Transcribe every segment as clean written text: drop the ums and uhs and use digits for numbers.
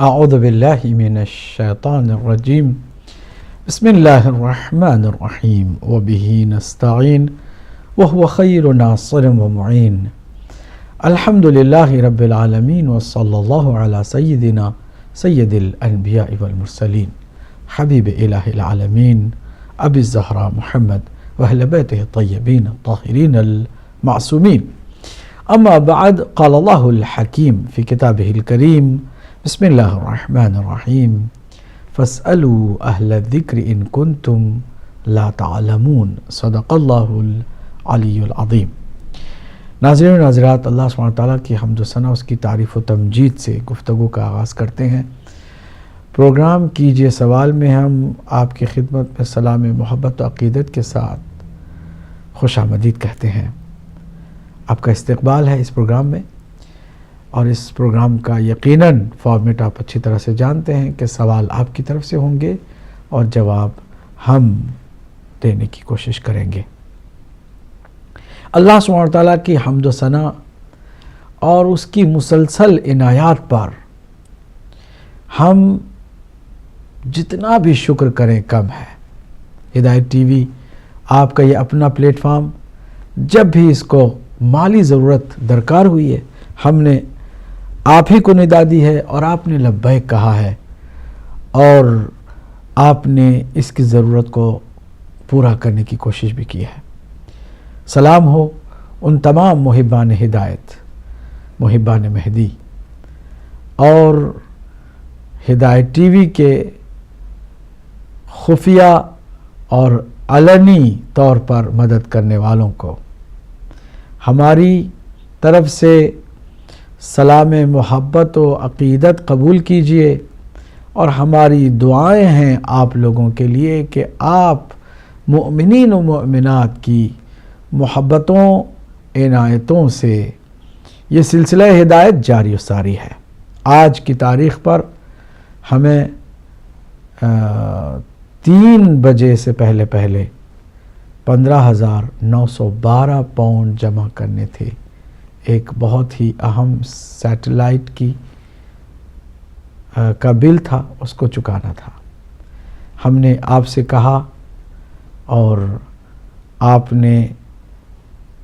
اعوذ باللہ من الشیطان الرجیم بسم اللہ الرحمن الرحیم وبہ نستعین وهو خیر ناصر ومعین الحمد للہ رب العالمین وصلی اللہ علی سیدنا سید الانبیاء والمرسلین حبیب الہ العالمین ابی الزہراء محمد واہل بیتہ الطیبین الطاہرین المعصومین اما بعد قال اللہ الحکیم فی کتابہ الکریم بسم اللہ الرحمن الرحیم فاسألوا اہل الذکر ان کنتم لا تعلمون صدق اللہ العلی العظیم۔ ناظرین و ناظرات، اللہ سبحانہ وتعالیٰ کی حمد و ثنا، اس کی تعریف و تمجید سے گفتگو کا آغاز کرتے ہیں۔ پروگرام کیجئے سوال میں ہم آپ کی خدمت میں سلام محبت و عقیدت کے ساتھ خوش آمدید کہتے ہیں۔ آپ کا استقبال ہے اس پروگرام میں، اور اس پروگرام کا یقیناً فارمیٹ آپ اچھی طرح سے جانتے ہیں کہ سوال آپ کی طرف سے ہوں گے اور جواب ہم دینے کی کوشش کریں گے۔ اللہ سبحانہ وتعالیٰ کی حمد و ثنا اور اس کی مسلسل عنایات پر ہم جتنا بھی شکر کریں کم ہے۔ ہدایت ٹی وی آپ کا یہ اپنا پلیٹ فارم، جب بھی اس کو مالی ضرورت درکار ہوئی ہے، ہم نے آپ ہی کو ندا دی ہے اور آپ نے لبیک کہا ہے، اور آپ نے اس کی ضرورت کو پورا کرنے کی کوشش بھی کی ہے۔ سلام ہو ان تمام محبان ہدایت، محبان مہدی اور ہدایت ٹی وی کے خفیہ اور علنی طور پر مدد کرنے والوں کو۔ ہماری طرف سے سلام محبت و عقیدت قبول کیجئے، اور ہماری دعائیں ہیں آپ لوگوں کے لیے کہ آپ مؤمنین و مؤمنات کی محبتوں عنایتوں سے یہ سلسلہ ہدایت جاری و ساری ہے۔ آج کی تاریخ پر ہمیں 3 بجے سے پہلے 15,912 پاؤنڈ جمع کرنے تھے۔ ایک بہت ہی اہم سیٹلائٹ کا بل تھا، اس کو چکانا تھا۔ ہم نے آپ سے کہا اور آپ نے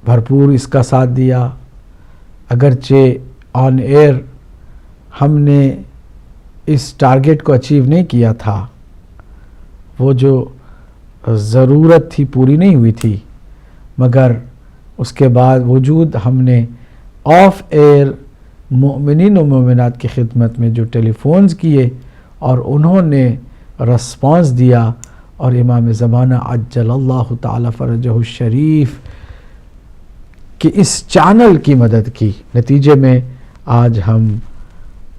بھرپور اس کا ساتھ دیا۔ اگرچہ آن ایئر ہم نے اس ٹارگٹ کو اچیو نہیں کیا تھا، وہ جو ضرورت تھی پوری نہیں ہوئی تھی، مگر اس کے بعد وجود ہم نے آف ایئر مؤمنین و مومنات کی خدمت میں جو ٹیلی فونز کیے اور انہوں نے رسپانس دیا، اور امام زمانہ عجل اللہ تعالی فرجہ الشریف کہ اس چینل کی مدد کی، نتیجے میں آج ہم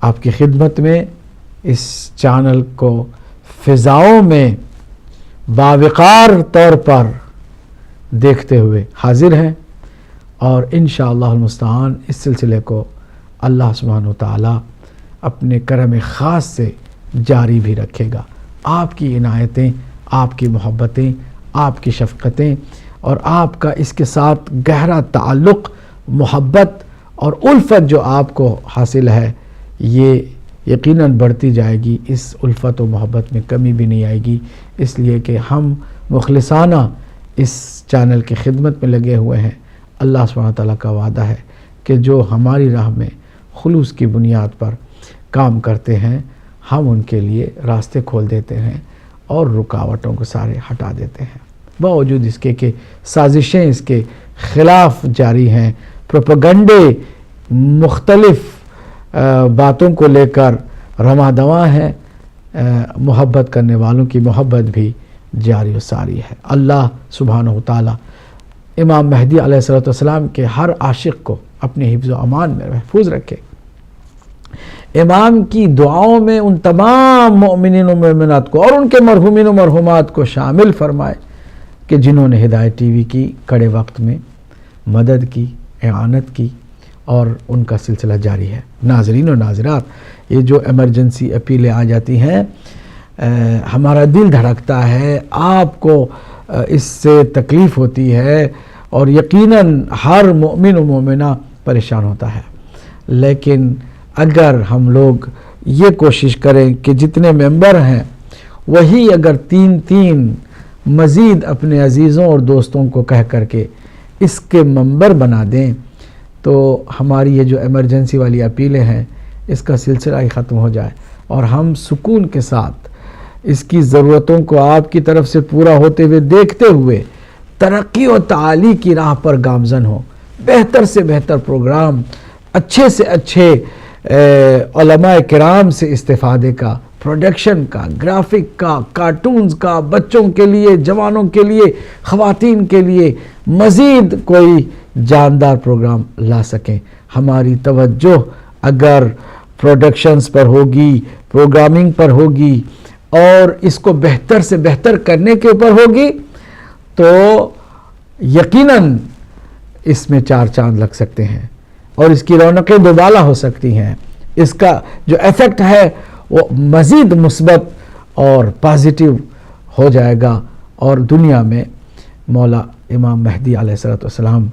آپ کی خدمت میں اس چینل کو فضاؤں میں باوقار طور پر دیکھتے ہوئے حاضر ہیں، اور انشاءاللہ المستعان اس سلسلے کو اللہ سبحانہ وتعالی اپنے کرم خاص سے جاری بھی رکھے گا۔ آپ کی عنایتیں، آپ کی محبتیں، آپ کی شفقتیں اور آپ کا اس کے ساتھ گہرا تعلق، محبت اور الفت جو آپ کو حاصل ہے، یہ یقیناً بڑھتی جائے گی۔ اس الفت و محبت میں کمی بھی نہیں آئے گی، اس لیے کہ ہم مخلصانہ اس چینل کی خدمت میں لگے ہوئے ہیں۔ اللہ سبحانہ تعالیٰ کا وعدہ ہے کہ جو ہماری راہ میں خلوص کی بنیاد پر کام کرتے ہیں، ہم ان کے لیے راستے کھول دیتے ہیں اور رکاوٹوں کو سارے ہٹا دیتے ہیں، باوجود اس کے کہ سازشیں اس کے خلاف جاری ہیں، پروپیگنڈے مختلف باتوں کو لے کر رواں دواں ہیں، محبت کرنے والوں کی محبت بھی جاری و ساری ہے۔ اللہ سبحانہ وتعالی امام مہدی علیہ السلام کے ہر عاشق کو اپنے حفظ و امان میں محفوظ رکھے۔ امام کی دعاؤں میں ان تمام مؤمنین و مومنات کو اور ان کے مرحومین و مرحومات کو شامل فرمائے کہ جنہوں نے ہدایت ٹی وی کی کڑے وقت میں مدد کی، اعانت کی، اور ان کا سلسلہ جاری ہے۔ ناظرین و ناظرات، یہ جو ایمرجنسی اپیلیں آ جاتی ہیں، ہمارا دل دھڑکتا ہے، آپ کو اس سے تکلیف ہوتی ہے، اور یقیناً ہر مومن و مومنہ پریشان ہوتا ہے، لیکن اگر ہم لوگ یہ کوشش کریں کہ جتنے ممبر ہیں وہی اگر 3 مزید اپنے عزیزوں اور دوستوں کو کہہ کر کے اس کے ممبر بنا دیں تو ہماری یہ جو ایمرجنسی والی اپیلیں ہیں اس کا سلسلہ ہی ختم ہو جائے اور ہم سکون کے ساتھ اس کی ضرورتوں کو آپ کی طرف سے پورا ہوتے ہوئے دیکھتے ہوئے ترقی و تعالی کی راہ پر گامزن ہوں. بہتر سے بہتر پروگرام، اچھے سے اچھے علماء کرام سے استفادے کا، پروڈکشن کا، گرافک کا، کارٹونز کا، بچوں کے لیے، جوانوں کے لیے، خواتین کے لیے مزید کوئی جاندار پروگرام لا سکیں. ہماری توجہ اگر پروڈکشنز پر ہوگی، پروگرامنگ پر ہوگی اور اس کو بہتر سے بہتر کرنے کے اوپر ہوگی تو یقیناً اس میں 4 چاند لگ سکتے ہیں اور اس کی رونقیں دوبالا ہو سکتی ہیں. اس کا جو ایفیکٹ ہے وہ مزید مثبت اور پازیٹیو ہو جائے گا اور دنیا میں مولا امام مہدی علیہ السلام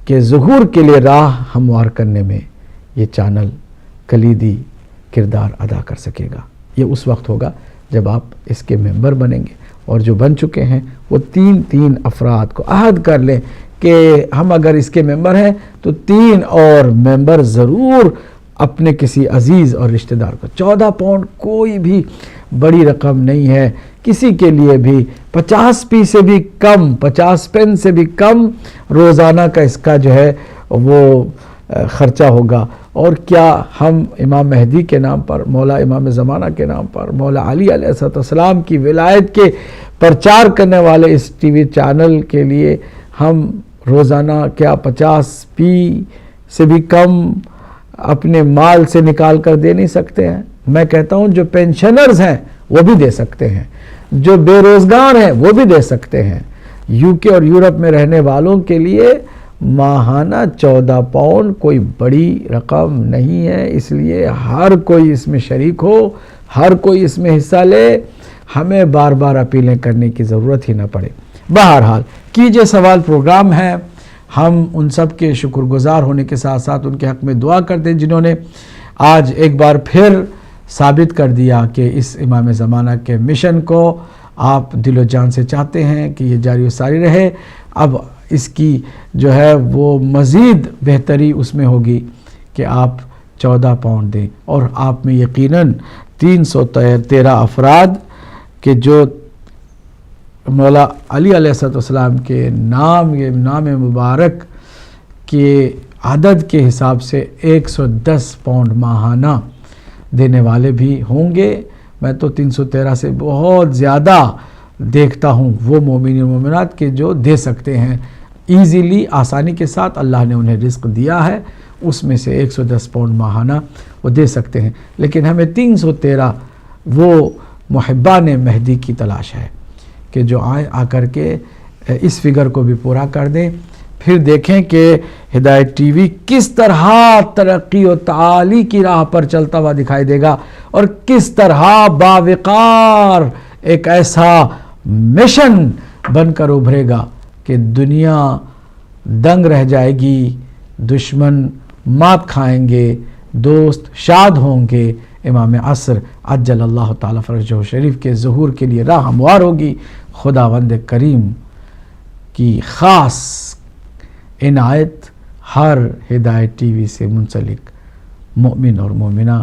کے ظہور کے لیے راہ ہموار کرنے میں یہ چینل کلیدی کردار ادا کر سکے گا. یہ اس وقت ہوگا جب آپ اس کے ممبر بنیں گے اور جو بن چکے ہیں وہ 3 افراد کو عہد کر لیں کہ ہم اگر اس کے ممبر ہیں تو 3 اور ممبر ضرور اپنے کسی عزیز اور رشتہ دار کو. 14 پاؤنڈ کوئی بھی بڑی رقم نہیں ہے. کسی کے لیے بھی 50 پی سے بھی کم، 50 پین سے بھی کم روزانہ کا اس کا جو ہے وہ خرچہ ہوگا. اور کیا ہم امام مہدی کے نام پر، مولا امام زمانہ کے نام پر، مولا علی علیہ السلام کی ولایت کے پرچار کرنے والے اس ٹی وی چینل کے لیے ہم روزانہ کیا 50 پی سے بھی کم اپنے مال سے نکال کر دے نہیں سکتے ہیں؟ میں کہتا ہوں جو پینشنرز ہیں وہ بھی دے سکتے ہیں، جو بے روزگار ہیں وہ بھی دے سکتے ہیں. UK اور یورپ میں رہنے والوں کے لیے ماہانہ 14 پاؤنڈ کوئی بڑی رقم نہیں ہے. اس لیے ہر کوئی اس میں شریک ہو، ہر کوئی اس میں حصہ لے. ہمیں بار بار اپیلیں کرنے کی ضرورت ہی نہ پڑے. بہرحال کیجئے سوال پروگرام ہے. ہم ان سب کے شکر گزار ہونے کے ساتھ ساتھ ان کے حق میں دعا کرتے ہیں جنہوں نے آج ایک بار پھر ثابت کر دیا کہ اس امام زمانہ کے مشن کو آپ دل و جان سے چاہتے ہیں کہ یہ جاری و ساری رہے. اب اس کی جو ہے وہ مزید بہتری اس میں ہوگی کہ آپ 14 پاؤنڈ دیں اور آپ میں یقیناً 313 افراد کہ جو مولا علی علیہ السلام کے نام مبارک کے عدد کے حساب سے 110 پاؤنڈ ماہانہ دینے والے بھی ہوں گے. میں تو 313 سے بہت زیادہ دیکھتا ہوں وہ مومنین و مومنات کے جو دے سکتے ہیں ایزیلی، آسانی کے ساتھ. اللہ نے انہیں رزق دیا ہے، اس میں سے 110 پاؤنڈ ماہانہ وہ دے سکتے ہیں. لیکن ہمیں 313 وہ محبان مہدی کی تلاش ہے کہ جو آ کر کے اس فگر کو بھی پورا کر دیں. پھر دیکھیں کہ ہدایت ٹی وی کس طرح ترقی و تعالی کی راہ پر چلتا ہوا دکھائی دے گا اور کس طرح باوقار ایک ایسا مشن بن کر ابھرے گا کہ دنیا دنگ رہ جائے گی، دشمن مات کھائیں گے، دوست شاد ہوں گے. امام عصر عجل اللہ تعالی فرجہ شریف کے ظہور کے لیے راہ ہموار ہوگی. خداوند کریم کی خاص عنایت ہر ہدایت ٹی وی سے منسلک مومن اور مومنہ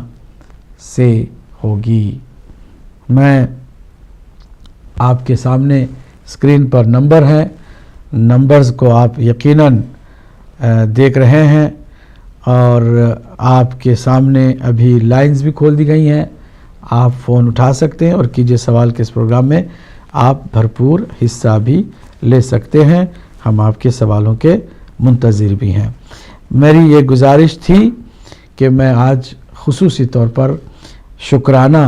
سے ہوگی. میں آپ کے سامنے اسکرین پر نمبر ہیں، نمبرز کو آپ یقیناً دیکھ رہے ہیں اور آپ کے سامنے ابھی لائنز بھی کھول دی گئی ہیں. آپ فون اٹھا سکتے ہیں اور کیجئے سوال کے اس پروگرام میں آپ بھرپور حصہ بھی لے سکتے ہیں. ہم آپ کے سوالوں کے منتظر بھی ہیں. میری یہ گزارش تھی کہ میں آج خصوصی طور پر شکرانہ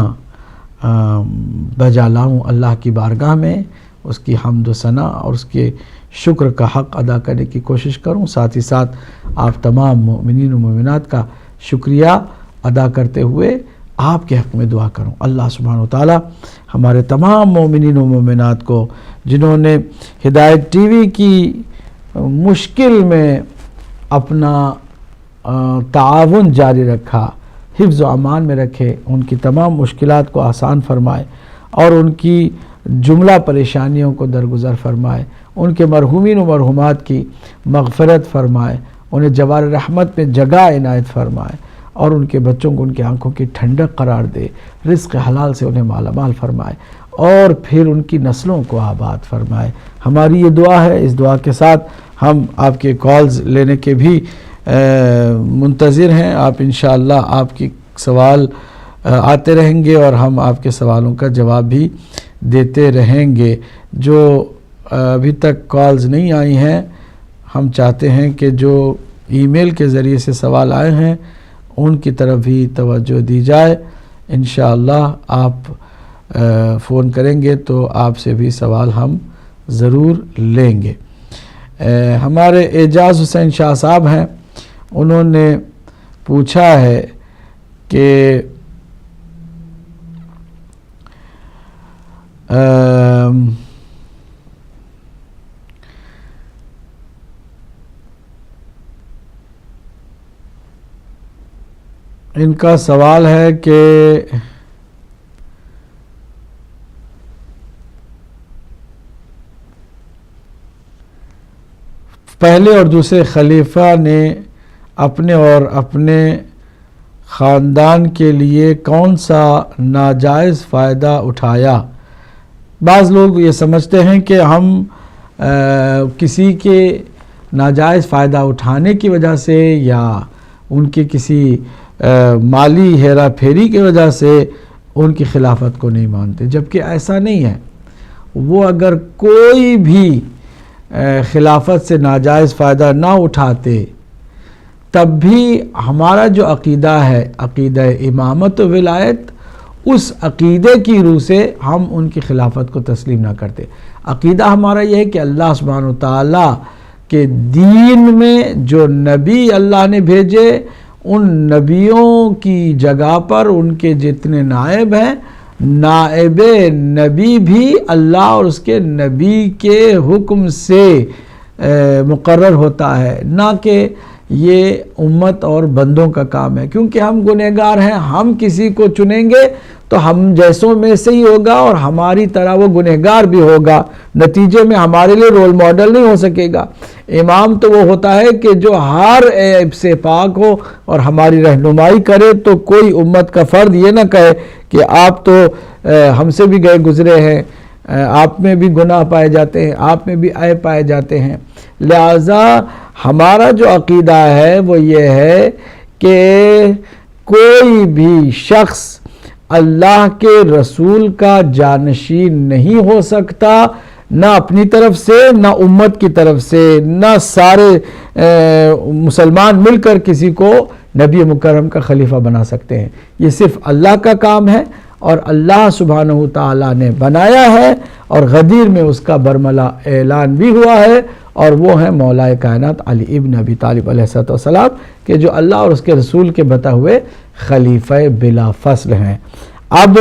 بجا لاؤں اللہ کی بارگاہ میں، اس کی حمد و ثنا اور اس کے شکر کا حق ادا کرنے کی کوشش کروں. ساتھ ہی ساتھ آپ تمام مومنین و مومنات کا شکریہ ادا کرتے ہوئے آپ کے حق میں دعا کروں. اللہ سبحانہ وتعالی ہمارے تمام مومنین و مومنات کو جنہوں نے ہدایت ٹی وی کی مشکل میں اپنا تعاون جاری رکھا، حفظ و امان میں رکھے، ان کی تمام مشکلات کو آسان فرمائے اور ان کی جملہ پریشانیوں کو درگزر فرمائے، ان کے مرحومین و مرحومات کی مغفرت فرمائے، انہیں جوار رحمت میں جگہ عنایت فرمائے اور ان کے بچوں کو ان کی آنکھوں کی ٹھنڈک قرار دے، رزق حلال سے انہیں مالا مال فرمائے اور پھر ان کی نسلوں کو آباد فرمائے۔ ہماری یہ دعا ہے، اس دعا کے ساتھ ہم آپ کے کالز لینے کے بھی منتظر ہیں۔ آپ انشاءاللہ آپ کی سوال آتے رہیں گے اور ہم آپ کے سوالوں کا جواب بھی دیتے رہیں گے۔ جو ابھی تک کالز نہیں آئی ہیں، ہم چاہتے ہیں کہ جو ای میل کے ذریعے سے سوال آئے ہیں ان کی طرف بھی توجہ دی جائے۔ انشاءاللہ آپ فون کریں گے تو آپ سے بھی سوال ہم ضرور لیں گے۔ ہمارے اعجاز حسین شاہ صاحب ہیں، انہوں نے پوچھا ہے کہ ان کا سوال ہے کہ پہلے اور دوسرے خلیفہ نے اپنے اور اپنے خاندان کے لیے کون سا ناجائز فائدہ اٹھایا؟ بعض لوگ یہ سمجھتے ہیں کہ ہم کسی کے ناجائز فائدہ اٹھانے کی وجہ سے یا ان کے کسی مالی ہیرا پھیری کی وجہ سے ان کی خلافت کو نہیں مانتے، جبکہ ایسا نہیں ہے۔ وہ اگر کوئی بھی خلافت سے ناجائز فائدہ نہ اٹھاتے تب بھی ہمارا جو عقیدہ ہے، عقیدہ امامت و ولایت، اس عقیدے کی روح سے ہم ان کی خلافت کو تسلیم نہ کرتے۔ عقیدہ ہمارا یہ ہے کہ اللہ سبحانہ و تعالیٰ کے دین میں جو نبی اللہ نے بھیجے، ان نبیوں کی جگہ پر ان کے جتنے نائب ہیں، نائب نبی بھی اللہ اور اس کے نبی کے حکم سے مقرر ہوتا ہے، نہ کہ یہ امت اور بندوں کا کام ہے۔ کیونکہ ہم گنہگار ہیں، ہم کسی کو چنیں گے تو ہم جیسوں میں سے ہی ہوگا اور ہماری طرح وہ گنہگار بھی ہوگا، نتیجے میں ہمارے لیے رول ماڈل نہیں ہو سکے گا۔ امام تو وہ ہوتا ہے کہ جو ہر عیب سے پاک ہو اور ہماری رہنمائی کرے، تو کوئی امت کا فرد یہ نہ کہے کہ آپ تو ہم سے بھی گئے گزرے ہیں، آپ میں بھی گناہ پائے جاتے ہیں، آپ میں بھی عیب پائے جاتے ہیں۔ لہذا ہمارا جو عقیدہ ہے وہ یہ ہے کہ کوئی بھی شخص اللہ کے رسول کا جانشین نہیں ہو سکتا، نہ اپنی طرف سے، نہ امت کی طرف سے، نہ سارے مسلمان مل کر کسی کو نبی مکرم کا خلیفہ بنا سکتے ہیں۔ یہ صرف اللہ کا کام ہے اور اللہ سبحانہ تعالیٰ نے بنایا ہے، اور غدیر میں اس کا برملا اعلان بھی ہوا ہے، اور وہ ہیں مولا کائنات علی ابن ابی طالب علیہ السلام، کہ جو اللہ اور اس کے رسول کے بتا ہوئے خلیفہ بلا فصل ہیں۔ اب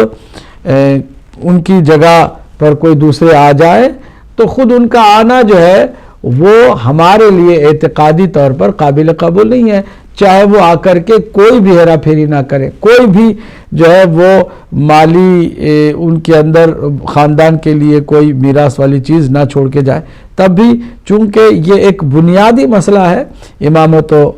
ان کی جگہ پر کوئی دوسرے آ جائے تو خود ان کا آنا جو ہے وہ ہمارے لیے اعتقادی طور پر قابل قبول نہیں ہے، چاہے وہ آ کر کے کوئی بھی ہیرا پھیری نہ کرے، کوئی بھی جو ہے وہ مالی ان کے اندر خاندان کے لیے کوئی میراث والی چیز نہ چھوڑ کے جائے، تب بھی چونکہ یہ ایک بنیادی مسئلہ ہے امامت و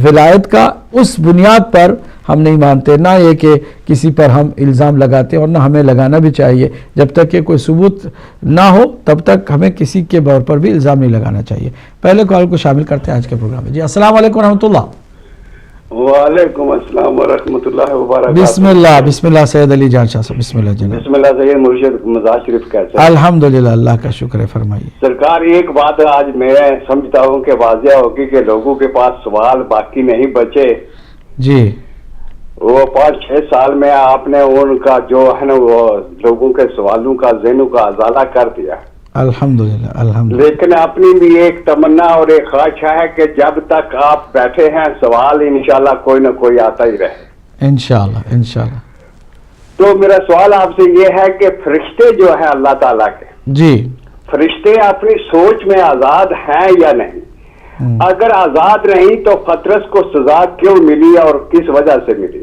ولایت کا، اس بنیاد پر ہم نہیں مانتے، نہ یہ کہ کسی پر ہم الزام لگاتے اور نہ ہمیں لگانا بھی چاہیے۔ جب تک کہ کوئی ثبوت نہ ہو تب تک ہمیں کسی کے طور پر بھی الزام نہیں لگانا چاہیے۔ پہلے کال کو شامل کرتے ہیں آج کے پروگرام میں۔ جی السلام علیکم ورحمۃ اللہ۔ وعلیکم السلام ورحمۃ اللہ وبرکاتہ۔ بسم اللہ سید علی جان شاہ صاحب، بسم اللہ جناب۔ بسم اللہ سید مرشد مزاج شریف کیسے؟ الحمدللہ، اللہ کا شکر ہے، فرمائیے۔ سرکار ایک بات آج میں سمجھتا ہوں کہ واضح ہوگی کہ لوگوں کے پاس سوال باقی نہیں بچے۔ جی وہ 5-6 سال میں آپ نے ان کا جو ہے نا وہ لوگوں کے سوالوں کا ذہنوں کا ازالہ کر دیا۔ الحمدللہ الحمدللہ۔ لیکن اپنی بھی ایک تمنا اور ایک خواہش ہے کہ جب تک آپ بیٹھے ہیں سوال انشاءاللہ کوئی نہ کوئی آتا ہی رہے۔ انشاءاللہ انشاءاللہ۔ تو میرا سوال آپ سے یہ ہے کہ فرشتے جو ہیں اللہ تعالیٰ کے، جی فرشتے اپنی سوچ میں آزاد ہیں یا نہیں؟ اگر آزاد رہی تو پطرس کو سزا کیوں ملی اور کس وجہ سے ملی؟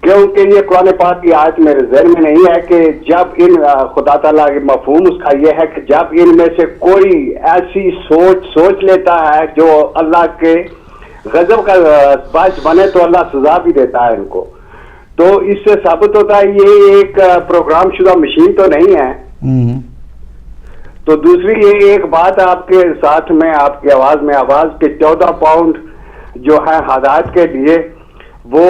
کیونکہ یہ قرآن پاک کی آیت میرے ذہن میں نہیں ہے کہ جب ان خدا تعالیٰ کی مفہوم اس کا یہ ہے کہ جب ان میں سے کوئی ایسی سوچ لیتا ہے جو اللہ کے غضب کا باعث بنے تو اللہ سزا بھی دیتا ہے ان کو. تو اس سے ثابت ہوتا ہے یہ ایک پروگرام شدہ مشین تو نہیں ہے. تو دوسری یہ ایک بات آپ کے ساتھ میں آپ کی آواز میں آواز کہ 14 پاؤنڈ جو ہے ہدایت کے لیے وہ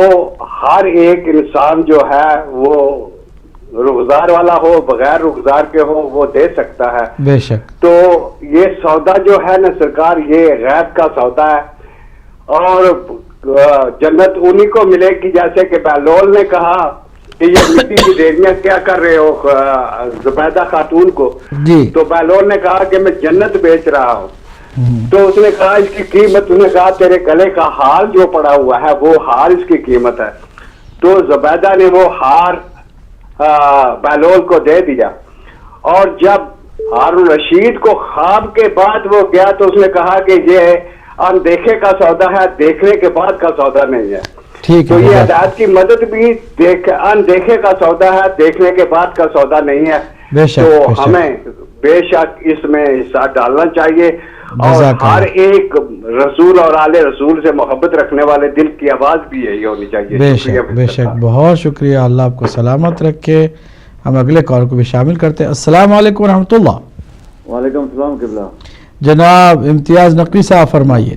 ہر ایک انسان جو ہے وہ رخسار والا ہو بغیر رخسار کے ہو وہ دے سکتا ہے. بے شک. تو یہ سودا جو ہے نا سرکار یہ غیب کا سودا ہے اور جنت انہی کو ملے گی جیسے کہ بہلول نے کہا کہ یہ مٹی کی ڈیریاں کیا کر رہے ہو زبیدہ خاتون کو جی. تو بہلول نے کہا کہ میں جنت بیچ رہا ہوں. تو اس نے کہا اس کی قیمت انہوں نے کہا تیرے گلے کا ہار جو پڑا ہوا ہے وہ ہار اس کی قیمت ہے. تو زبیدہ نے وہ ہار بہلول کو دے دیا اور جب ہارون رشید کو خواب کے بعد وہ گیا تو اس نے کہا کہ یہ اندیکھے کا سودا ہے دیکھنے کے بعد کا سودا نہیں ہے. تو یہ ہدایت کی مدد بھی اندیکھے کا سودا ہے دیکھنے کے بعد کا سودا نہیں ہے. تو ہمیں بے شک اس میں حصہ ڈالنا چاہیے اور ہر ایک رسول اور آل رسول سے محبت رکھنے والے دل کی آواز بھی یہی ہونی چاہیے. بے شک بے شک. بہت شکریہ. اللہ آپ کو سلامت رکھے. ہم اگلے کال کو بھی شامل کرتے ہیں. السلام علیکم ورحمۃ اللہ. وعلیکم السلام. قبلہ جناب امتیاز نقوی صاحب فرمائیے.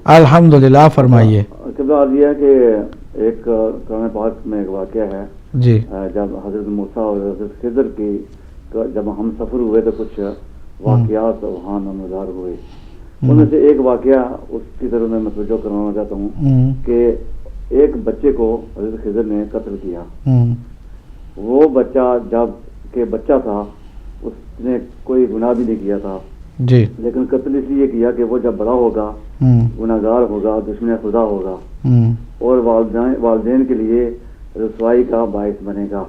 الحمدللہ فرمائیے. قبلہ آج یہ ہے کہ ایک قرآن پاک میں ایک واقعہ ہے جی جب حضرت موسیٰ اور حضرت خضر کی جب ہم سفر ہوئے تو کچھ واقعات وہاں نمودار ہوئے. ان میں سے ایک واقعہ اس کی طرف میں متوجہ کروانا چاہتا ہوں کہ ایک بچے کو حضرت خضر نے قتل کیا. وہ بچہ جب کہ بچہ تھا اس نے کوئی گناہ بھی نہیں کیا تھا جی لیکن قتل اس لیے کیا کہ وہ جب بڑا ہوگا گناہگار ہوگا دشمن خدا ہوگا اور والدین کے لیے رسوائی کا باعث بنے گا.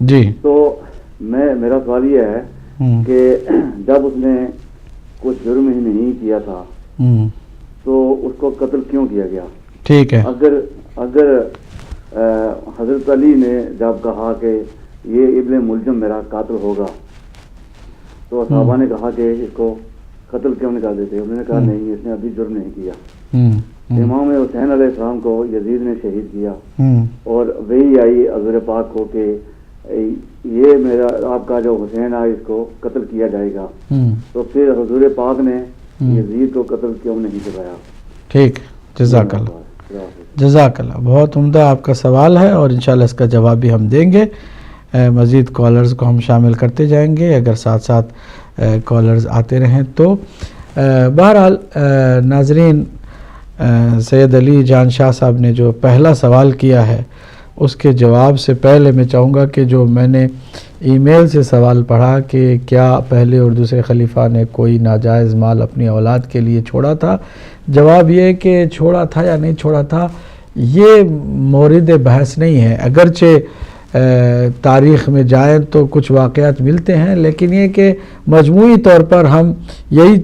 جی تو میرا سوال یہ ہے کہ جب اس نے کچھ جرم ہی نہیں کیا تھا تو اس کو قتل کیوں کیا گیا؟ ٹھیک ہے. اگر حضرت علی نے جب کہا کہ یہ ابن ملجم میرا قاتل ہوگا تو صحابہ نے کہا کہ اس کو قتل کیوں نہیں کر دیتے؟ انہوں نے کہا نہیں اس نے ابھی جرم نہیں کیا. امام حسین علیہ السلام کو یزید نے شہید کیا اور وہی آئی حضور پاک کو کہ یہ میرا آپ کا جو حسین ہے اس کو قتل کیا جائے گا. تو پھر حضور پاک نے یزید کو قتل کیوں نہیں کروایا؟ ٹھیک. جزاک اللہ. جزاک اللہ. بہت عمدہ آپ کا سوال ہے اور انشاءاللہ اس کا جواب بھی ہم دیں گے. مزید کالرز کو ہم شامل کرتے جائیں گے اگر ساتھ ساتھ کالرز آتے رہیں تو. بہرحال ناظرین سید علی جان شاہ صاحب نے جو پہلا سوال کیا ہے اس کے جواب سے پہلے میں چاہوں گا کہ جو میں نے ای میل سے سوال پڑھا کہ کیا پہلے اور دوسرے خلیفہ نے کوئی ناجائز مال اپنی اولاد کے لیے چھوڑا تھا، جواب یہ کہ چھوڑا تھا یا نہیں چھوڑا تھا یہ مورد بحث نہیں ہے. اگرچہ تاریخ میں جائیں تو کچھ واقعات ملتے ہیں لیکن یہ کہ مجموعی طور پر ہم یہی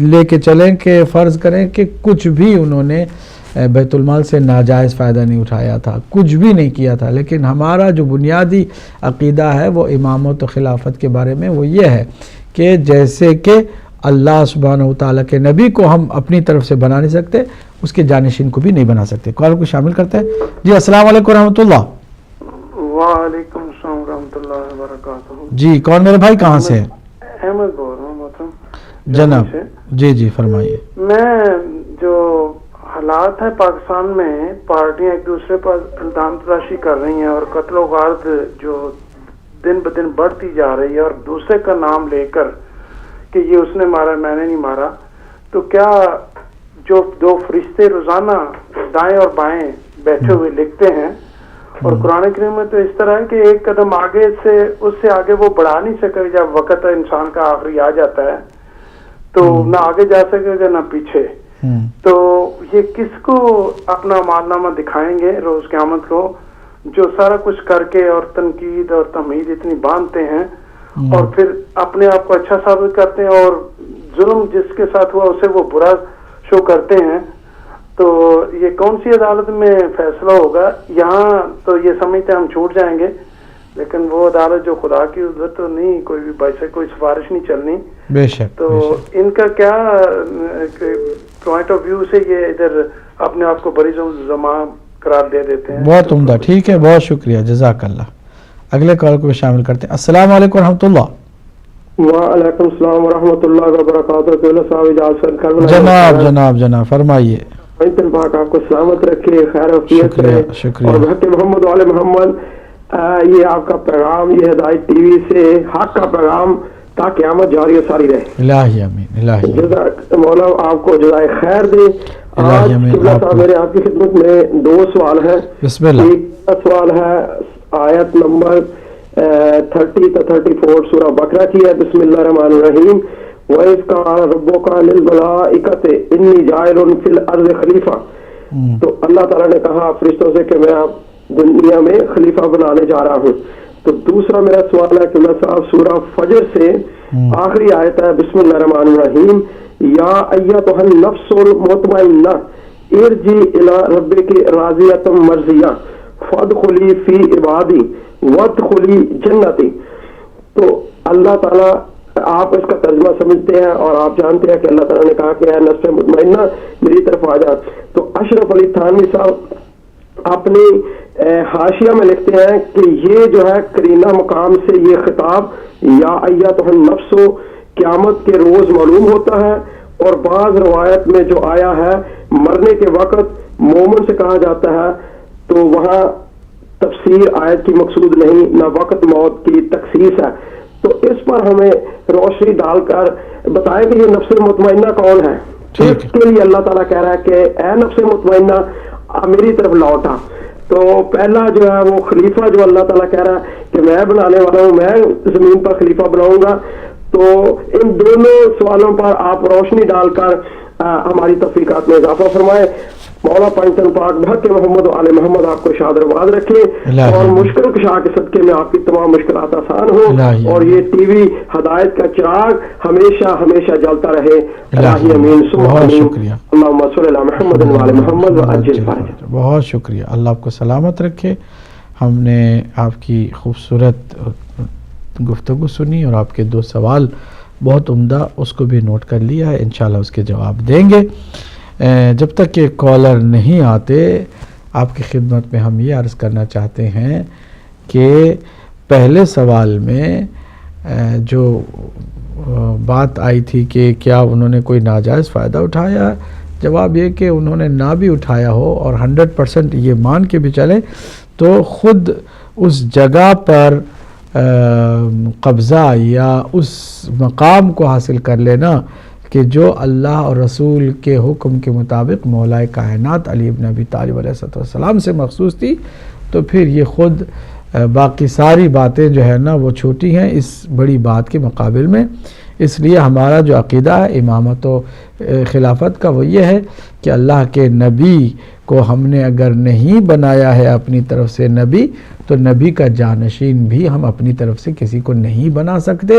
لے کے چلیں کہ فرض کریں کہ کچھ بھی انہوں نے بیت المال سے ناجائز فائدہ نہیں اٹھایا تھا، کچھ بھی نہیں کیا تھا. لیکن ہمارا جو بنیادی عقیدہ ہے وہ امامت و خلافت کے بارے میں وہ یہ ہے کہ جیسے کہ اللہ سبحانہ وتعالیٰ کے نبی کو ہم اپنی طرف سے بنا نہیں سکتے اس کے جانشین کو بھی نہیں بنا سکتے. کال کو شامل کرتے ہیں. جی السلام علیکم ورحمۃ اللہ. وعلیکم السلام ورحمۃ اللہ وبرکاتہ. جی کون میرے بھائی کہاں سے؟ احمد بول رہا ہوں جناب. جی جی فرمائیے. میں جو حالات ہیں پاکستان میں پارٹیاں ایک دوسرے پر الزام تراشی کر رہی ہیں اور قتل و غارت جو دن بدن بڑھتی جا رہی ہے اور دوسرے کا نام لے کر کہ یہ اس نے مارا میں نے نہیں مارا، تو کیا جو دو فرشتے روزانہ دائیں اور بائیں بیٹھے ہوئے لکھتے ہیں اور قرآن کریم میں تو اس طرح ہے کہ ایک قدم آگے سے اس سے آگے وہ بڑھا نہیں سکے، جب وقت انسان کا آخری آ جاتا ہے تو نہ آگے جا سکے گا نہ پیچھے. تو یہ کس کو اپنا مالنامہ دکھائیں گے روز قیامت کو جو سارا کچھ کر کے اور تنقید اور تمہید اتنی باندھتے ہیں اور پھر اپنے آپ کو اچھا ثابت کرتے ہیں اور ظلم جس کے ساتھ ہوا اسے وہ برا شو کرتے ہیں، تو یہ کون سی عدالت میں فیصلہ ہوگا؟ یہاں تو یہ سمجھتے ہیں ہم چھوٹ جائیں گے، لیکن وہ عدالت جو خدا کی ادھر تو نہیں، کوئی بھی باعث کوئی سفارش نہیں چلنی. بے شک. تو ان کا کیا پوائنٹ آف ویو سے یہ ادھر اپنے آپ کو بری زماں قرار دے دیتے ہیں؟ بہت عمدہ، ٹھیک ہے، بہت شکریہ، جزاک اللہ. اگلے کال کو بھی شامل کرتے ہیں. السلام علیکم ورحمۃ اللہ. وعلیکم السلام ورحمۃ اللہ وبرکاتہ. جناب فرمائیے. پاک آپ کو سلامت رکھے، خیر وفیت رہے، اور بھٹ محمد والے محمد، یہ آپ کا پیغام، یہ ہدایت ٹی وی سے حق کا پیغام تا قیامت جاری و ساری رہے. الہی آمین. الہی مولا آپ کو جزائے خیر دے. آج میرے آپ کی خدمت میں 2 سوال ہیں. بسم اللہ. ایک سوال ہے آیت نمبر 30 تا 34 سورہ بقرہ کی ہے. بسم اللہ الرحمن الرحیم. وَإِذْ قَالَ رَبُّكَ لِلْمَلَائِكَةِ إِنِّي جَاعِلٌ فِي الْأَرْضِ خلیفہ. تو اللہ تعالیٰ نے کہا فرشتوں سے کہ میں آپ دنیا میں خلیفہ بنانے جا رہا ہوں. تو دوسرا میرا سوال ہے کہ اللہ صاحب سورہ فجر سے آخری آیت ہے بسم اللہ الرحمن الرحیم. یا ایتھا النفس المطمئنہ ارجعی الی ربک راضیۃ مرضیہ فادخلی فی عبادی وادخلی جنتی. تو اللہ تعالیٰ، آپ اس کا ترجمہ سمجھتے ہیں اور آپ جانتے ہیں کہ اللہ تعالیٰ نے کہا کہ اے نفس مطمئنہ میری طرف آ جا. تو اشرف علی تھانوی صاحب اپنی حاشیہ میں لکھتے ہیں کہ یہ جو ہے کرینہ مقام سے یہ خطاب یا ایتھا النفس قیامت کے روز معلوم ہوتا ہے، اور بعض روایت میں جو آیا ہے مرنے کے وقت مومن سے کہا جاتا ہے، تو وہاں تفسیر آیت کی مقصود نہیں، نہ وقت موت کی تخصیص ہے. تو اس پر ہمیں روشنی ڈال کر بتائیں کہ یہ نفس مطمئنہ کون ہے. اس کے لیے اللہ تعالیٰ کہہ رہا ہے کہ اے نفس مطمئنہ میری طرف لوٹا. تو پہلا جو ہے وہ خلیفہ جو اللہ تعالیٰ کہہ رہا ہے کہ میں بنانے والا ہوں، میں زمین پر خلیفہ بناؤں گا. تو ان دونوں سوالوں پر آپ روشنی ڈال کر ہماری تفریقات میں اضافہ فرمائیں. مولا پنجتن پاک بھٹ محمد آل محمد آپ کو شاد رواز رکھے، اور مشکل کشا کے صدقے میں آپ کی تمام مشکلات آسان ہوں، اور یہ ٹی وی ہدایت کا چراغ ہمیشہ ہمیشہ جلتا رہے. الہی امین. بہت شکریہ. اللہم صلی علی محمد وعلی محمد وعجل فرجہ. بہت شکریہ. اللہ آپ کو سلامت رکھے. ہم نے آپ کی خوبصورت گفتگو سنی اور آپ کے 2 سوال بہت عمدہ، اس کو بھی نوٹ کر لیا ہے، انشاءاللہ اس کے جواب دیں گے. جب تک کہ کالر نہیں آتے، آپ کی خدمت میں ہم یہ عرض کرنا چاہتے ہیں کہ پہلے سوال میں جو بات آئی تھی کہ کیا انہوں نے کوئی ناجائز فائدہ اٹھایا، جواب یہ کہ انہوں نے نہ بھی اٹھایا ہو اور 100% یہ مان کے بھی چلیں تو خود اس جگہ پر قبضہ یا اس مقام کو حاصل کر لینا کہ جو اللہ اور رسول کے حکم کے مطابق مولا کائنات علی ابن ابی طالب علیہ السلام سے مخصوص تھی، تو پھر یہ خود باقی ساری باتیں جو ہے نا وہ چھوٹی ہیں اس بڑی بات کے مقابل میں. اس لیے ہمارا جو عقیدہ ہے امامت و خلافت کا وہ یہ ہے کہ اللہ کے نبی کو ہم نے اگر نہیں بنایا ہے اپنی طرف سے نبی، تو نبی کا جانشین بھی ہم اپنی طرف سے کسی کو نہیں بنا سکتے.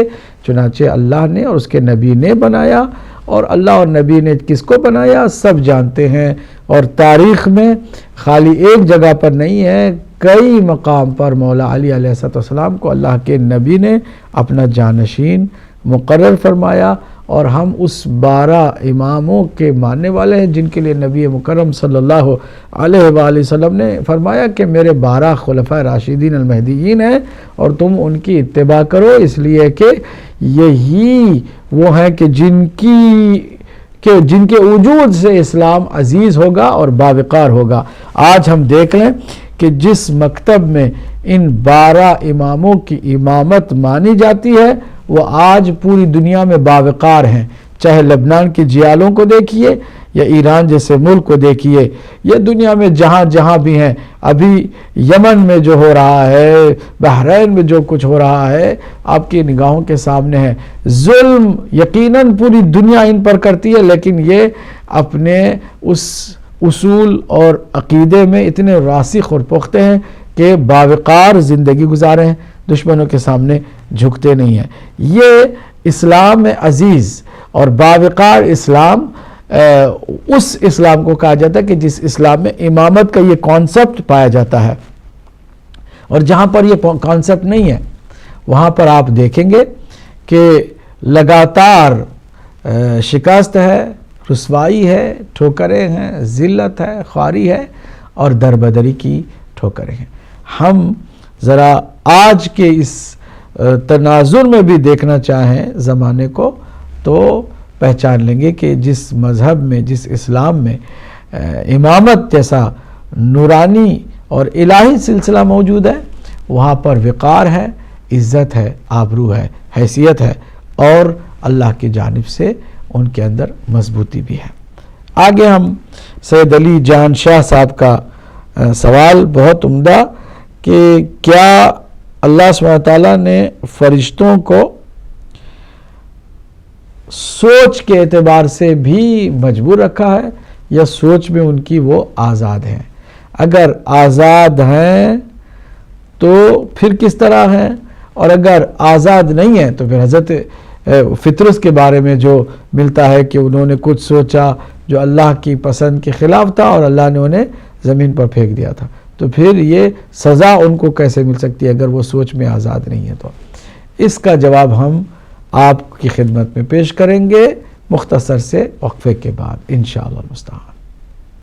چنانچہ اللہ نے اور اس کے نبی نے بنایا، اور اللہ اور نبی نے کس کو بنایا سب جانتے ہیں، اور تاریخ میں خالی ایک جگہ پر نہیں ہے، کئی مقام پر مولا علی علیہ السلام کو اللہ کے نبی نے اپنا جانشین مقرر فرمایا. اور ہم اس 12 اماموں کے ماننے والے ہیں جن کے لیے نبی مکرم صلی اللہ علیہ وآلہ وسلم نے فرمایا کہ میرے 12 خلفائے راشدین المہدیین ہیں اور تم ان کی اتباع کرو، اس لیے کہ یہی وہ ہیں کہ جن کے وجود سے اسلام عزیز ہوگا اور باوقار ہوگا. آج ہم دیکھ لیں کہ جس مکتب میں ان 12 اماموں کی امامت مانی جاتی ہے وہ آج پوری دنیا میں باوقار ہیں. چاہے لبنان کی جیالوں کو دیکھیے یا ایران جیسے ملک کو دیکھیے یا دنیا میں جہاں جہاں بھی ہیں. ابھی یمن میں جو ہو رہا ہے، بحرین میں جو کچھ ہو رہا ہے آپ کی نگاہوں کے سامنے ہے. ظلم یقیناً پوری دنیا ان پر کرتی ہے، لیکن یہ اپنے اس اصول اور عقیدے میں اتنے راسخ اور پختہ ہیں کہ باوقار زندگی گزارے ہیں، دشمنوں کے سامنے جھکتے نہیں ہیں. یہ اسلام عزیز اور باوقار اسلام اس اسلام کو کہا جاتا ہے کہ جس اسلام میں امامت کا یہ کانسیپٹ پایا جاتا ہے. اور جہاں پر یہ کانسیپٹ نہیں ہے وہاں پر آپ دیکھیں گے کہ لگاتار شکست ہے، رسوائی ہے، ٹھوکریں ہیں، ذلت ہے، خواری ہے اور دربدری کی ٹھوکریں ہیں. ہم ذرا آج کے اس تناظر میں بھی دیکھنا چاہیں زمانے کو تو پہچان لیں گے کہ جس مذہب میں، جس اسلام میں امامت جیسا نورانی اور الہی سلسلہ موجود ہے وہاں پر وقار ہے، عزت ہے، آبرو ہے، حیثیت ہے اور اللہ کی جانب سے ان کے اندر مضبوطی بھی ہے. آگے ہم سید علی جان شاہ صاحب کا سوال بہت عمدہ کہ کیا اللہ سبحانہ وتعالیٰ نے فرشتوں کو سوچ کے اعتبار سے بھی مجبور رکھا ہے یا سوچ میں ان کی وہ آزاد ہیں؟ اگر آزاد ہیں تو پھر کس طرح ہیں، اور اگر آزاد نہیں ہیں تو پھر حضرت فطرس کے بارے میں جو ملتا ہے کہ انہوں نے کچھ سوچا جو اللہ کی پسند کے خلاف تھا اور اللہ نے انہیں زمین پر پھینک دیا تھا، تو پھر یہ سزا ان کو کیسے مل سکتی ہے اگر وہ سوچ میں آزاد نہیں ہے؟ تو اس کا جواب ہم آپ کی خدمت میں پیش کریں گے مختصر سے وقفے کے بعد انشاءاللہ المستعان.